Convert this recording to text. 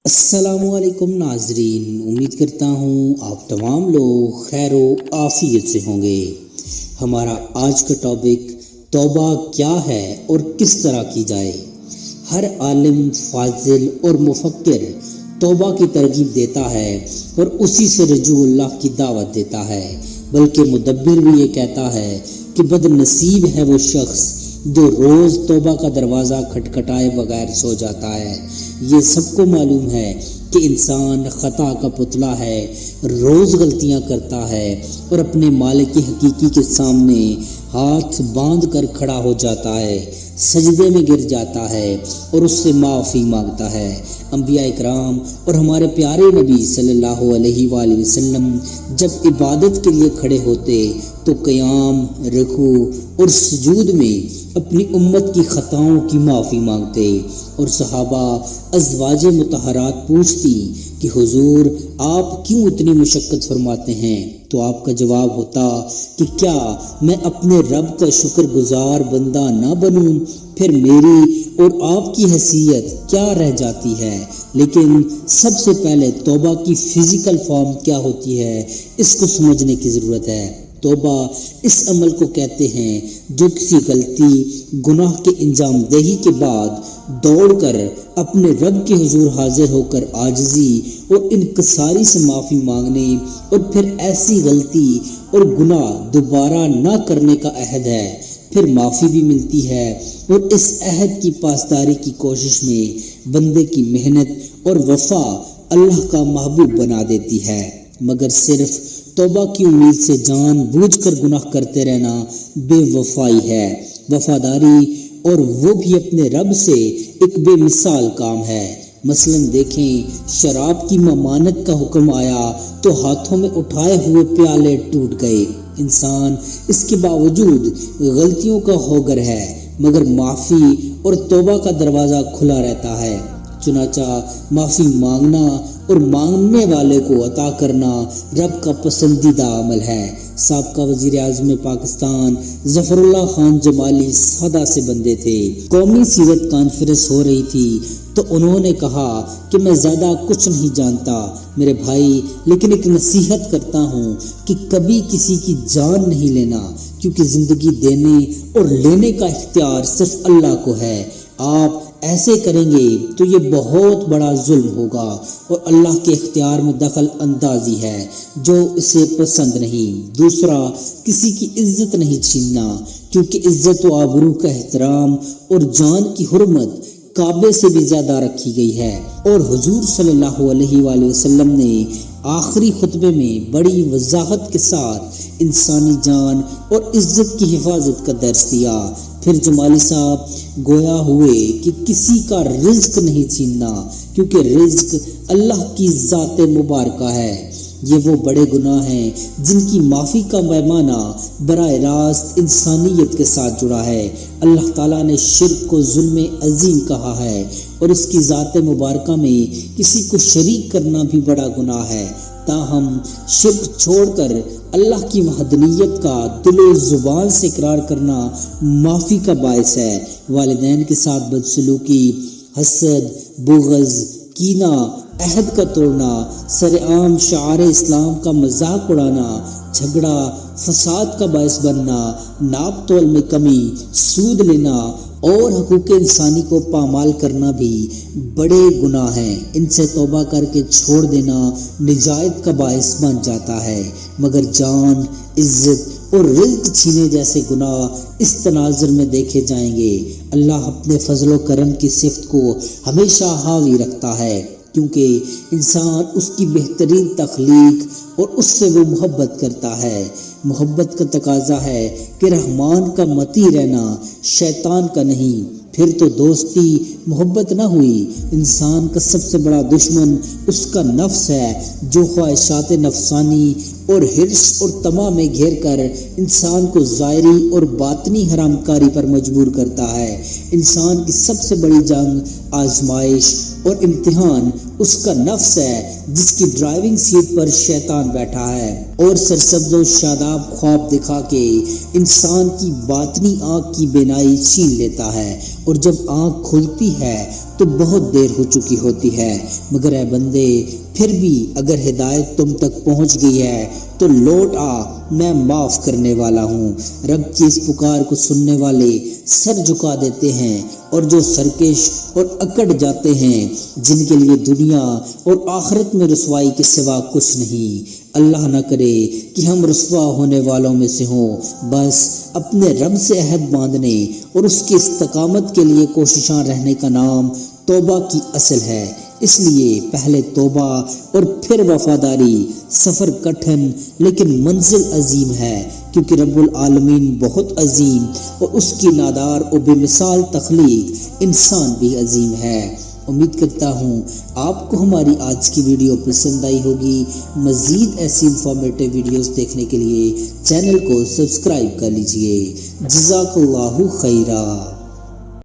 السلام علیکم ناظرین، امید کرتا ہوں آپ تمام لوگ خیر و عافیت سے ہوں گے۔ ہمارا آج کا ٹاپک توبہ کیا ہے اور کس طرح کی جائے۔ ہر عالم، فاضل اور مفکر توبہ کی ترغیب دیتا ہے اور اسی سے رجوع اللہ کی دعوت دیتا ہے، بلکہ مدبر بھی یہ کہتا ہے کہ بد نصیب ہے وہ شخص جو روز توبہ کا دروازہ کھٹکھٹائے بغیر سو جاتا ہے۔ یہ سب کو معلوم ہے کہ انسان خطا کا پتلا ہے، روز غلطیاں کرتا ہے اور اپنے مالک حقیقی کے سامنے ہاتھ باندھ کر کھڑا ہو جاتا ہے، سجدے میں گر جاتا ہے اور اس سے معافی مانگتا ہے۔ انبیاء اکرام اور ہمارے پیارے نبی صلی اللہ علیہ وآلہ وسلم جب عبادت کے لیے کھڑے ہوتے تو قیام، رکوع اور سجود میں اپنی امت کی خطاؤں کی معافی مانگتے، اور صحابہ ازواج مطہرات پوچھتی کہ حضور آپ کیوں اتنی مشقت فرماتے ہیں؟ تو آپ کا جواب ہوتا کہ کیا میں اپنے رب کا شکر گزار بندہ نہ بنوں؟ پھر میری اور آپ کی حیثیت کیا رہ جاتی ہے؟ لیکن سب سے پہلے توبہ کی فزیکل فارم کیا ہوتی ہے، اس کو سمجھنے کی ضرورت ہے۔ توبہ اس عمل کو کہتے ہیں جو کسی غلطی، گناہ کے انجام دہی کے بعد دوڑ کر اپنے رب کے حضور حاضر ہو کر عاجزی اور انکساری سے معافی مانگنے اور پھر ایسی غلطی اور گناہ دوبارہ نہ کرنے کا عہد ہے۔ پھر معافی بھی ملتی ہے اور اس عہد کی پاسداری کی کوشش میں بندے کی محنت اور وفا اللہ کا محبوب بنا دیتی ہے، مگر صرف توبہ کی امید سے جان بوجھ کر گناہ کرتے رہنا بے وفائی ہے۔ وفاداری اور وہ بھی اپنے رب سے ایک بے مثال کام ہے۔ مثلا دیکھیں، شراب کی ممانعت کا حکم آیا تو ہاتھوں میں اٹھائے ہوئے پیالے ٹوٹ گئے۔ انسان اس کے باوجود غلطیوں کا ہوگر ہے، مگر معافی اور توبہ کا دروازہ کھلا رہتا ہے۔ چنانچہ معافی مانگنا اور مانگنے والے کو عطا کرنا رب کا پسندیدہ عمل ہے۔ سابقہ وزیر اعظم پاکستان ظفر اللہ خان جمالی سادہ سے بندے تھے۔ قومی سیرت کانفرنس ہو رہی تھی تو انہوں نے کہا کہ میں زیادہ کچھ نہیں جانتا میرے بھائی، لیکن ایک نصیحت کرتا ہوں کہ کبھی کسی کی جان نہیں لینا، کیونکہ زندگی دینے اور لینے کا اختیار صرف اللہ کو ہے۔ آپ ایسے کریں گے تو یہ بہت بڑا ظلم ہوگا اور اللہ کے اختیار میں دخل اندازی ہے جو اسے پسند نہیں۔ دوسرا، کسی کی عزت نہیں چھیننا، کیونکہ عزت و آبرو کا احترام اور جان کی حرمت کعبے سے بھی زیادہ رکھی گئی ہے، اور حضور صلی اللہ علیہ وآلہ وسلم نے آخری خطبے میں بڑی وضاحت کے ساتھ انسانی جان اور عزت کی حفاظت کا درس دیا۔ پھر جمالی صاحب گویا ہوئے کہ کسی کا رزق نہیں چھیننا، کیونکہ رزق اللہ کی ذات مبارکہ ہے۔ یہ وہ بڑے گناہ ہیں جن کی معافی کا پیمانہ براہ راست انسانیت کے ساتھ جڑا ہے۔ اللہ تعالیٰ نے شرک کو ظلم عظیم کہا ہے، اور اس کی ذات مبارکہ میں کسی کو شریک کرنا بھی بڑا گناہ ہے۔ تاہم شرک چھوڑ کر اللہ کی وحدانیت کا دل و زبان سے اقرار کرنا معافی کا باعث ہے۔ والدین کے ساتھ بدسلوکی، حسد، بغض، کینہ، عہد کا توڑنا، سر عام شعار اسلام کا مذاق اڑانا، جھگڑا فساد کا باعث بننا، ناپ تول میں کمی، سود لینا اور حقوق انسانی کو پامال کرنا بھی بڑے گناہ ہیں۔ ان سے توبہ کر کے چھوڑ دینا نجات کا باعث بن جاتا ہے، مگر جان، عزت اور رزق چھینے جیسے گناہ اس تناظر میں دیکھے جائیں گے۔ اللہ اپنے فضل و کرم کی صفت کو ہمیشہ حاوی رکھتا ہے، کیونکہ انسان اس کی بہترین تخلیق اور اس سے وہ محبت کرتا ہے۔ محبت کا تقاضا ہے کہ رحمان کا مطیع رہنا، شیطان کا نہیں۔ پھر تو دوستی محبت نہ ہوئی۔ انسان کا سب سے بڑا دشمن اس کا نفس ہے، جو خواہشات نفسانی اور حرص اور طمع میں گھیر کر انسان کو ظاہری اور باطنی حرام کاری پر مجبور کرتا ہے۔ انسان کی سب سے بڑی جنگ، آزمائش اور امتحان اس کا نفس ہے، جس کی ڈرائیونگ سیٹ پر شیطان بیٹھا ہے اور سرسبز و شاداب خواب دکھا کے انسان کی باطنی آنکھ کی بینائی چھین لیتا ہے، اور جب آنکھ کھلتی ہے تو بہت دیر ہو چکی ہوتی ہے، مگر اے بندے پھر بھی اگر ہدایت تم تک پہنچ گئی ہے تو لوٹ آ، میں معاف کرنے والا ہوں۔ رب کی اس پکار کو سننے والے سر جھکا دیتے ہیں، اور جو سرکش اور اکڑ جاتے ہیں جن کے لیے دنیا اور آخرت میں رسوائی کے سوا کچھ نہیں۔ اللہ نہ کرے کہ ہم رسوا ہونے والوں میں سے ہوں۔ بس اپنے رب سے عہد باندھنے اور اس کی استقامت کے لیے کوششاں رہنے کا نام توبہ کی اصل ہے۔ اس لیے پہلے توبہ اور پھر وفاداری۔ سفر کٹھن لیکن منزل عظیم ہے، کیونکہ رب العالمین بہت عظیم اور اس کی نادار و بے مثال تخلیق انسان بھی عظیم ہے۔ امید کرتا ہوں آپ کو ہماری آج کی ویڈیو پسند آئی ہوگی۔ مزید ایسی انفارمیٹیو ویڈیوز دیکھنے کے لیے چینل کو سبسکرائب کر لیجئے۔ جزاک اللہ خیرہ۔